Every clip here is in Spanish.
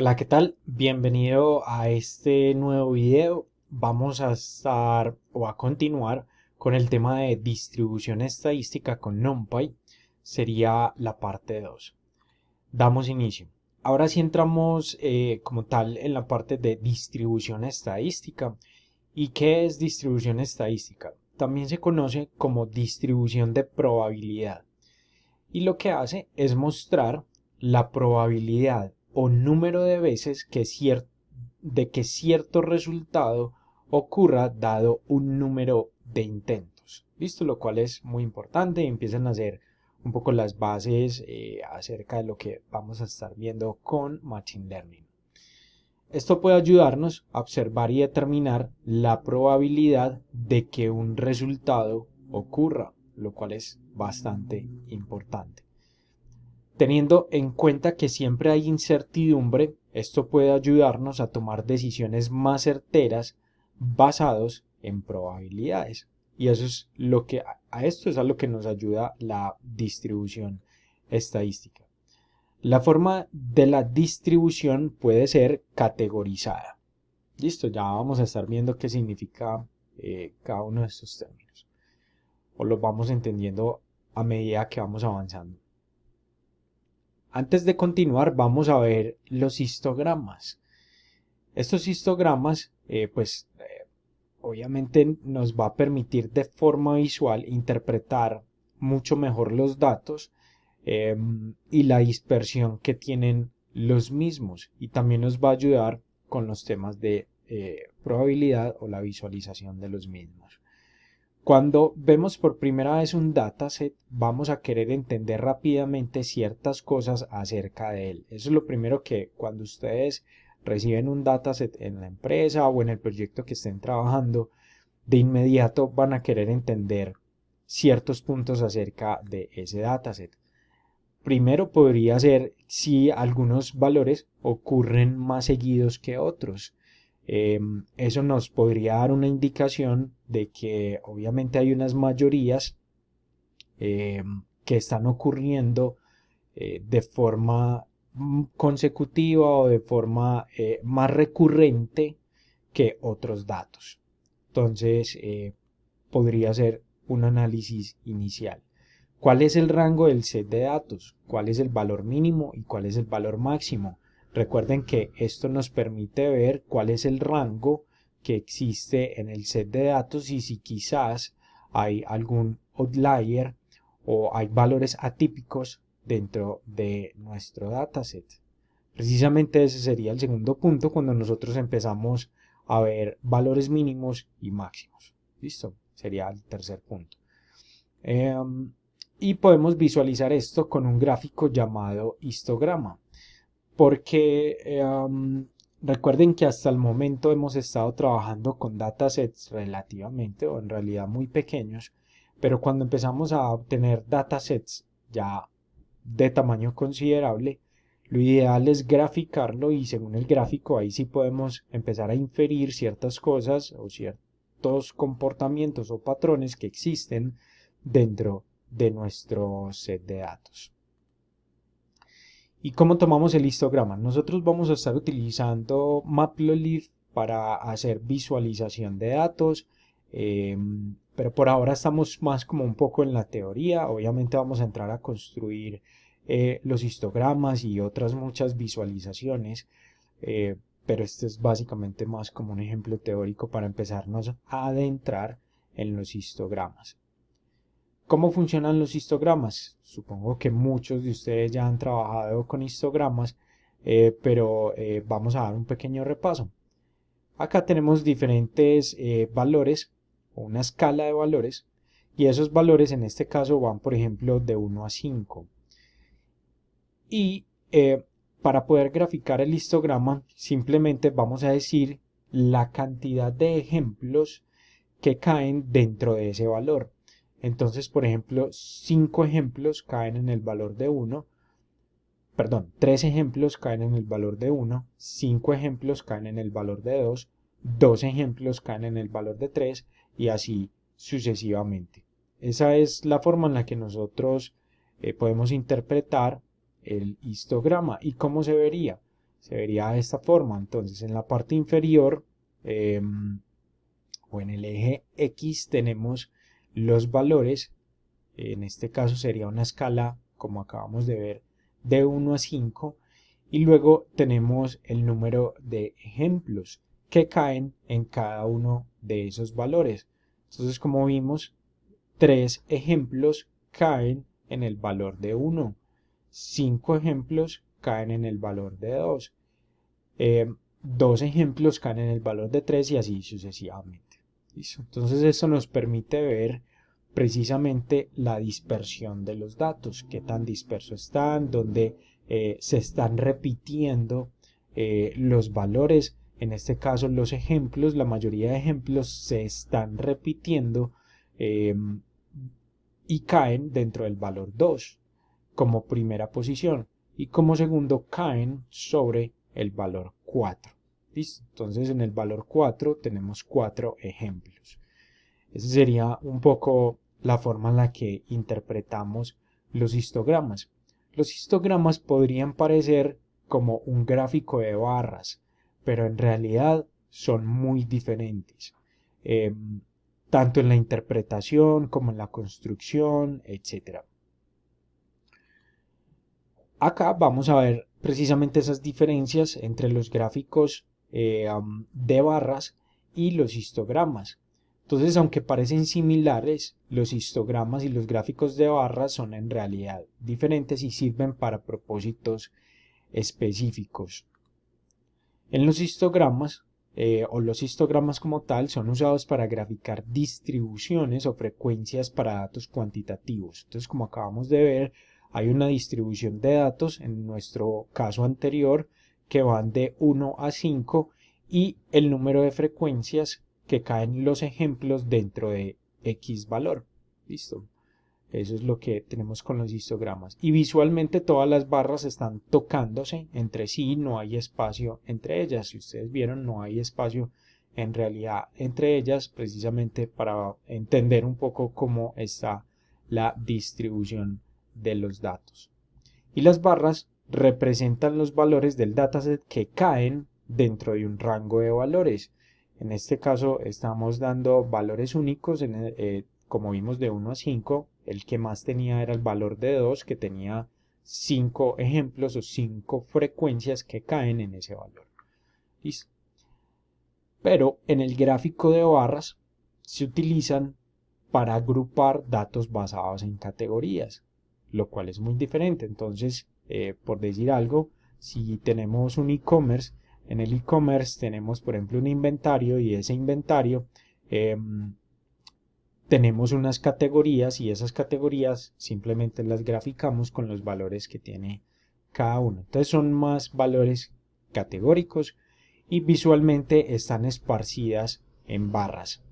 Hola, ¿qué tal? Bienvenido a este nuevo video. Vamos a estar o a continuar con el tema de distribución estadística con NumPy. Sería la parte 2. Damos inicio. Ahora sí entramos como tal en la parte de distribución estadística. ¿Y qué es distribución estadística? También se conoce como distribución de probabilidad. Y lo que hace es mostrar la probabilidad o número de veces de que cierto resultado ocurra dado un número de intentos. ¿Listo? Lo cual es muy importante y empiezan a hacer un poco las bases acerca de lo que vamos a estar viendo con Machine Learning. Esto puede ayudarnos a observar y determinar la probabilidad de que un resultado ocurra, lo cual es bastante importante. Teniendo en cuenta que siempre hay incertidumbre, esto puede ayudarnos a tomar decisiones más certeras basados en probabilidades. Y eso es lo que a esto es a lo que nos ayuda la distribución estadística. La forma de la distribución puede ser categorizada. Listo, ya vamos a estar viendo qué significa cada uno de estos términos. O los vamos entendiendo a medida que vamos avanzando. Antes de continuar, vamos a ver los histogramas. Estos histogramas, obviamente nos va a permitir de forma visual interpretar mucho mejor los datos y la dispersión que tienen los mismos. Y también nos va a ayudar con los temas de probabilidad o la visualización de los mismos. Cuando vemos por primera vez un dataset, vamos a querer entender rápidamente ciertas cosas acerca de él. Eso es lo primero que cuando ustedes reciben un dataset en la empresa o en el proyecto que estén trabajando, de inmediato van a querer entender ciertos puntos acerca de ese dataset. Primero podría ser si algunos valores ocurren más seguidos que otros. Eso nos podría dar una indicación de que obviamente hay unas mayorías que están ocurriendo de forma consecutiva o de forma más recurrente que otros datos. Entonces, podría ser un análisis inicial. ¿Cuál es el rango del set de datos? ¿Cuál es el valor mínimo y cuál es el valor máximo? Recuerden que esto nos permite ver cuál es el rango que existe en el set de datos y si quizás hay algún outlier o hay valores atípicos dentro de nuestro dataset. Precisamente ese sería el segundo punto cuando nosotros empezamos a ver valores mínimos y máximos. ¿Listo? Sería el tercer punto. Y podemos visualizar esto con un gráfico llamado histograma. Porque recuerden que hasta el momento hemos estado trabajando con datasets relativamente o en realidad muy pequeños, pero cuando empezamos a obtener datasets ya de tamaño considerable, lo ideal es graficarlo y según el gráfico ahí sí podemos empezar a inferir ciertas cosas o ciertos comportamientos o patrones que existen dentro de nuestro set de datos. ¿Y cómo tomamos el histograma? Nosotros vamos a estar utilizando Matplotlib para hacer visualización de datos, pero por ahora estamos más como un poco en la teoría. Obviamente vamos a entrar a construir los histogramas y otras muchas visualizaciones, pero este es básicamente más como un ejemplo teórico para empezarnos a adentrar en los histogramas. ¿Cómo funcionan los histogramas? Supongo que muchos de ustedes ya han trabajado con histogramas, pero vamos a dar un pequeño repaso. Acá tenemos diferentes valores o una escala de valores y esos valores en este caso van por ejemplo de 1 a 5. Y para poder graficar el histograma simplemente vamos a decir la cantidad de ejemplos que caen dentro de ese valor. Entonces, por ejemplo, 5 ejemplos caen en el valor de 1, perdón, 3 ejemplos caen en el valor de 1, 5 ejemplos caen en el valor de 2, 2 ejemplos caen en el valor de 3 y así sucesivamente. Esa es la forma en la que nosotros podemos interpretar el histograma. ¿Y cómo se vería? se vería de esta forma. Entonces en la parte inferior o en el eje X tenemos los valores. En este caso sería una escala, como acabamos de ver, de 1 a 5. Y luego tenemos el número de ejemplos que caen en cada uno de esos valores. Entonces, como vimos, 3 ejemplos caen en el valor de 1. 5 ejemplos caen en el valor de 2. 2 ejemplos caen en el valor de 3 y así sucesivamente. ¿Listo? Entonces esto nos permite ver precisamente la dispersión de los datos, qué tan dispersos están, dónde se están repitiendo los valores. En este caso los ejemplos, la mayoría de ejemplos se están repitiendo y caen dentro del valor 2 como primera posición y como segundo caen sobre el valor 4. ¿Listo? Entonces en el valor 4 tenemos 4 ejemplos. Esa sería un poco la forma en la que interpretamos los histogramas. Los histogramas podrían parecer como un gráfico de barras, pero en realidad son muy diferentes, tanto en la interpretación como en la construcción, etc. Acá vamos a ver precisamente esas diferencias entre los gráficos de barras y los histogramas. Entonces, aunque parecen similares, los histogramas y los gráficos de barras son en realidad diferentes y sirven para propósitos específicos. En los histogramas, o los histogramas como tal, son usados para graficar distribuciones o frecuencias para datos cuantitativos. Entonces, como acabamos de ver, hay una distribución de datos, en nuestro caso anterior, que van de 1 a 5 y el número de frecuencias que caen los ejemplos dentro de X valor. ¿Listo? Eso es lo que tenemos con los histogramas. Y visualmente todas las barras están tocándose entre sí, no hay espacio entre ellas. Si ustedes vieron, no hay espacio en realidad entre ellas, precisamente para entender un poco cómo está la distribución de los datos. Y las barras representan los valores del dataset que caen dentro de un rango de valores. En este caso estamos dando valores únicos, como vimos de 1 a 5, el que más tenía era el valor de 2, que tenía 5 ejemplos o 5 frecuencias que caen en ese valor. ¿Listo? Pero en el gráfico de barras se utilizan para agrupar datos basados en categorías, lo cual es muy diferente. Entonces, por decir algo, si tenemos un e-commerce, en el e-commerce tenemos, por ejemplo, un inventario y ese inventario tenemos unas categorías y esas categorías simplemente las graficamos con los valores que tiene cada uno. Entonces son más valores categóricos y visualmente están esparcidas en barras.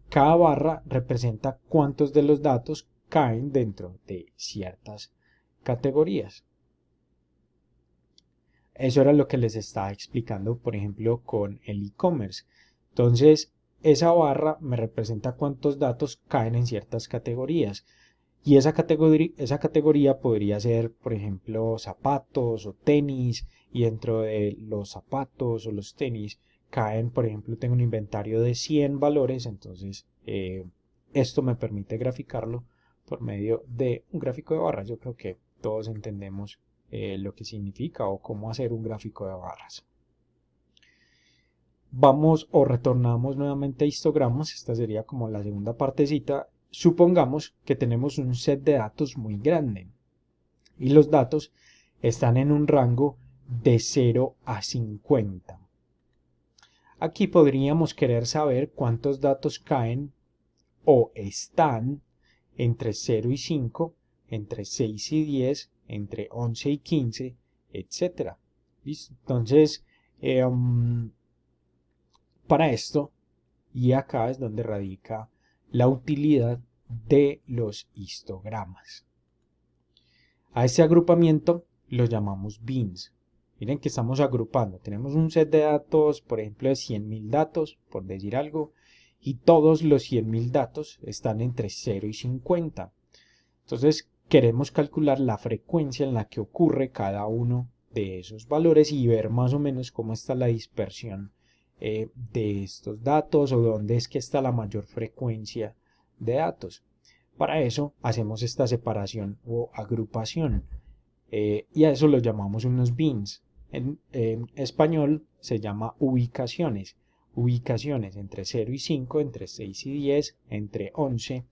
Cada barra representa cuántos de los datos caen dentro de ciertas categorías. Eso era lo que les estaba explicando, por ejemplo, con el e-commerce. Entonces, esa barra me representa cuántos datos caen en ciertas categorías. Y esa categoría podría ser, por ejemplo, zapatos o tenis. Y dentro de los zapatos o los tenis caen, por ejemplo, tengo un inventario de 100 valores. Entonces, esto me permite graficarlo por medio de un gráfico de barras. Yo creo que todos entendemos lo que significa o cómo hacer un gráfico de barras. Vamos o retornamos nuevamente a histogramas. Esta sería como la segunda partecita. Supongamos que tenemos un set de datos muy grande y los datos están en un rango de 0 a 50. Aquí podríamos querer saber cuántos datos caen o están entre 0 y 5, entre 6 y 10, entre 11 y 15, etc. ¿Listo? Entonces, para esto, y acá es donde radica la utilidad de los histogramas. A este agrupamiento lo llamamos bins. Miren que estamos agrupando. Tenemos un set de datos, por ejemplo, de 100.000 datos, por decir algo, y todos los 100.000 datos están entre 0 y 50. Entonces, queremos calcular la frecuencia en la que ocurre cada uno de esos valores y ver más o menos cómo está la dispersión de estos datos o dónde es que está la mayor frecuencia de datos. Para eso hacemos esta separación o agrupación y a eso lo llamamos unos bins. En español se llama ubicaciones. Ubicaciones entre 0 y 5, entre 6 y 10, entre 11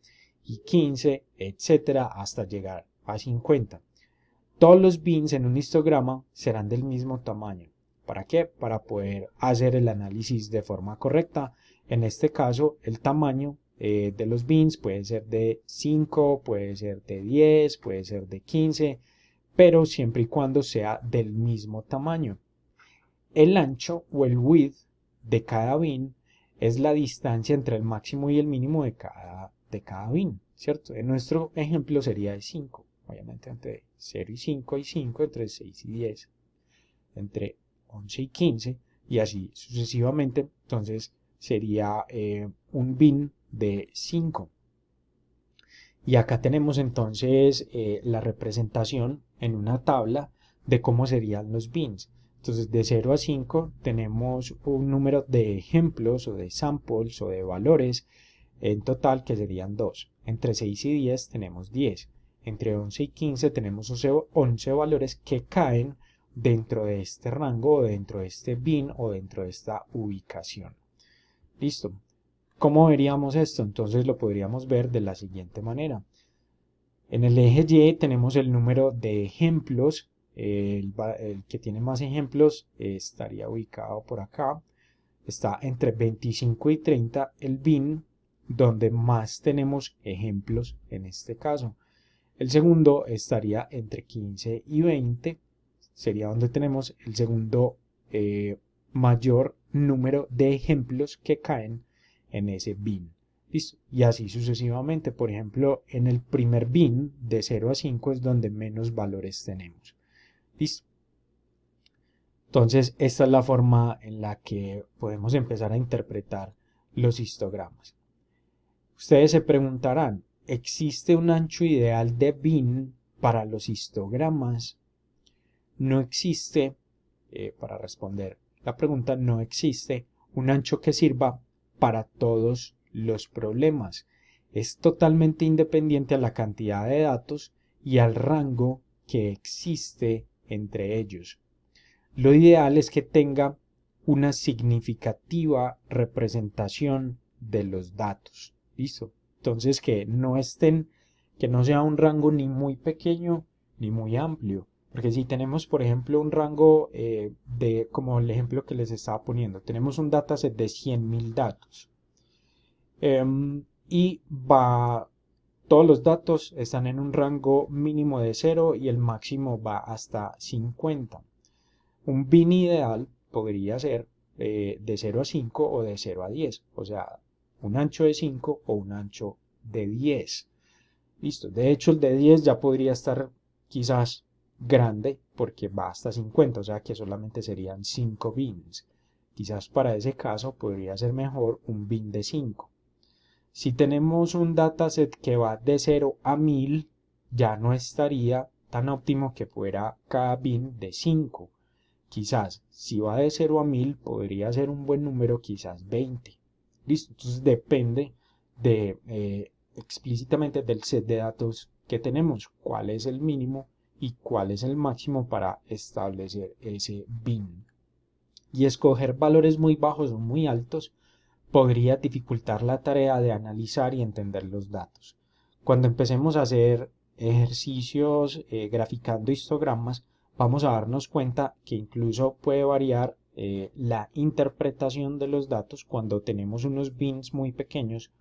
y 15, etcétera, hasta llegar a 50. Todos los bins en un histograma serán del mismo tamaño. ¿Para qué? Para poder hacer el análisis de forma correcta. En este caso, el tamaño de los bins puede ser de 5, puede ser de 10, puede ser de 15, pero siempre y cuando sea del mismo tamaño. El ancho o el width de cada bin es la distancia entre el máximo y el mínimo de cada bin, ¿cierto? En nuestro ejemplo sería de 5, obviamente entre 0 y 5 y 5, entre 6 y 10, entre 11 y 15 y así sucesivamente. Entonces sería un bin de 5. Y acá tenemos entonces la representación en una tabla de cómo serían los bins. Entonces de 0 a 5 tenemos un número de ejemplos o de samples o de valores en total que serían 2. Entre 6 y 10 tenemos 10. Entre 11 y 15 tenemos 11 valores que caen dentro de este rango o dentro de este bin o dentro de esta ubicación. Listo. ¿Cómo veríamos esto? Entonces lo podríamos ver de la siguiente manera. En el eje Y tenemos el número de ejemplos, el que tiene más ejemplos estaría ubicado por acá. Está entre 25 y 30 el bin donde más tenemos ejemplos en este caso. El segundo estaría entre 15 y 20, sería donde tenemos el segundo mayor número de ejemplos que caen en ese bin. ¿Listo? Y así sucesivamente. Por ejemplo, en el primer bin de 0 a 5 es donde menos valores tenemos. ¿Listo? Entonces, esta es la forma en la que podemos empezar a interpretar los histogramas. Ustedes se preguntarán, ¿existe un ancho ideal de bin para los histogramas? No existe, para responder la pregunta, no existe un ancho que sirva para todos los problemas. Es totalmente independiente a la cantidad de datos y al rango que existe entre ellos. Lo ideal es que tenga una significativa representación de los datos. ¿Listo? Entonces que no sea un rango ni muy pequeño ni muy amplio. Porque si tenemos, por ejemplo, un rango como el ejemplo que les estaba poniendo, tenemos un dataset de 100.000 datos. Y todos los datos están en un rango mínimo de 0 y el máximo va hasta 50. Un bin ideal podría ser de 0 a 5 o de 0 a 10, o sea, un ancho de 5 o un ancho de 10. Listo, de hecho el de 10 ya podría estar quizás grande porque va hasta 50, o sea que solamente serían 5 bins. Quizás para ese caso podría ser mejor un bin de 5. Si tenemos un dataset que va de 0 a 1000, ya no estaría tan óptimo que fuera cada bin de 5. Quizás, si va de 0 a 1000, podría ser un buen número, quizás 20. ¿Listo? Entonces depende explícitamente del set de datos que tenemos, cuál es el mínimo y cuál es el máximo para establecer ese bin. Y escoger valores muy bajos o muy altos podría dificultar la tarea de analizar y entender los datos. Cuando empecemos a hacer ejercicios graficando histogramas, vamos a darnos cuenta que incluso puede variar la interpretación de los datos cuando tenemos unos bins muy pequeños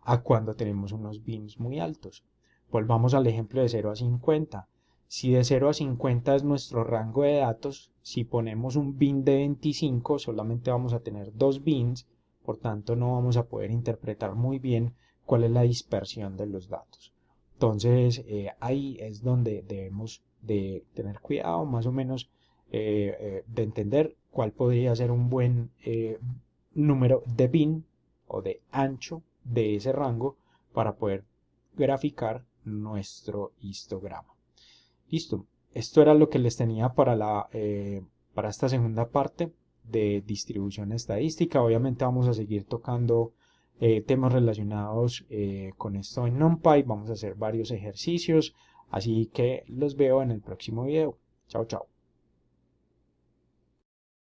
a cuando tenemos unos bins muy altos. Volvamos al ejemplo de 0 a 50. Si de 0 a 50 es nuestro rango de datos, si ponemos un bin de 25, solamente vamos a tener 2 bins, por tanto no vamos a poder interpretar muy bien cuál es la dispersión de los datos. Entonces ahí es donde debemos de tener cuidado más o menos de entender cuál podría ser un buen número de bin o de ancho de ese rango para poder graficar nuestro histograma. Listo. esto era lo que les tenía para esta segunda parte de distribución estadística. Obviamente vamos a seguir tocando temas relacionados con esto en NumPy. Vamos a hacer varios ejercicios, así que los veo en el próximo video. Chao, chao.